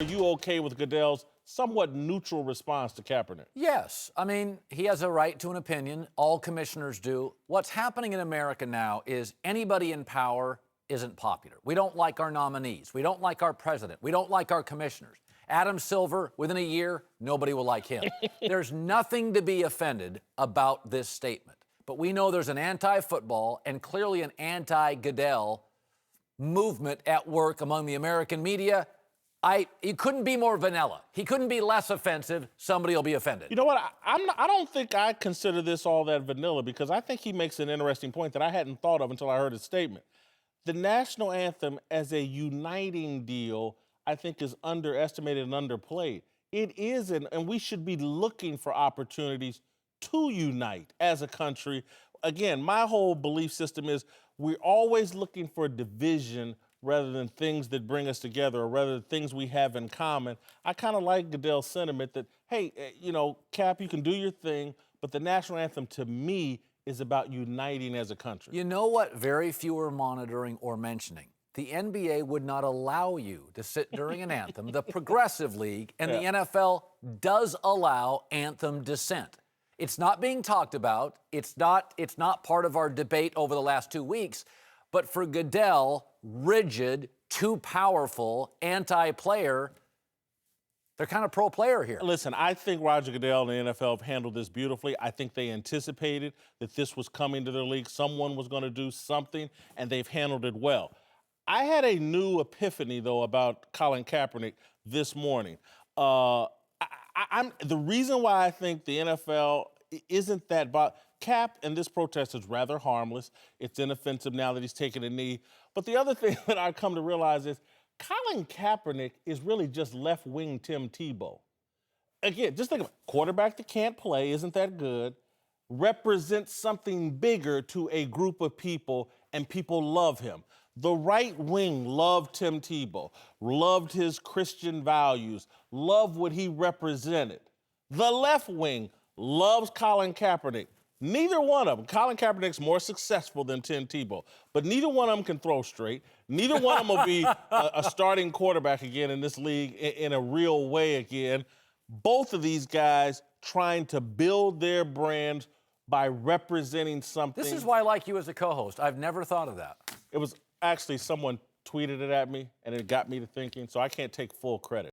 Are you okay with Goodell's somewhat neutral response to Kaepernick? Yes. I mean, he has a right to an opinion. All commissioners do. What's happening in America now is anybody in power isn't popular. We don't like our nominees. We don't like our president. We don't like our commissioners. Adam Silver, within a year, nobody will like him. There's nothing to be offended about this statement. But we know there's an anti-football and clearly an anti-Goodell movement at work among the American media. He couldn't be more vanilla. He couldn't be less offensive. Somebody will be offended. You know what? I don't think I consider this all that vanilla, because I think he makes an interesting point that I hadn't thought of until I heard his statement. The national anthem as a uniting deal, I think, is underestimated and underplayed. It is, and we should be looking for opportunities to unite as a country. Again, my whole belief system is we're always looking for division rather than things that bring us together, or rather things we have in common. I kind of like Goodell's sentiment that, hey, Cap, you can do your thing, but the national anthem to me is about uniting as a country. You know what very few are monitoring or mentioning? The NBA would not allow you to sit during an anthem, the Progressive League, and the NFL does allow anthem dissent. It's not being talked about. It's not part of our debate over the last 2 weeks. But for Goodell, rigid, too powerful, anti-player, they're kind of pro-player here. Listen, I think Roger Goodell and the NFL have handled this beautifully. I think they anticipated that this was coming to their league. Someone was going to do something, and they've handled it well. I had a new epiphany, though, about Colin Kaepernick this morning. The reason why I think the NFL isn't that Cap and this protest is rather harmless. It's inoffensive now that he's taken a knee. But the other thing that I've come to realize is Colin Kaepernick is really just left-wing Tim Tebow. Again, just think of it. Quarterback that can't play, isn't that good, represents something bigger to a group of people, and people love him. The right wing loved Tim Tebow, loved his Christian values, loved what he represented. The left wing loves Colin Kaepernick. Neither one of them. Colin Kaepernick's more successful than Tim Tebow, but neither one of them can throw straight. Neither one of them will be a starting quarterback again in this league in a real way again. Both of these guys trying to build their brands by representing something. This is why I like you as a co-host. I've never thought of that. It was actually someone tweeted it at me, and it got me to thinking, so I can't take full credit.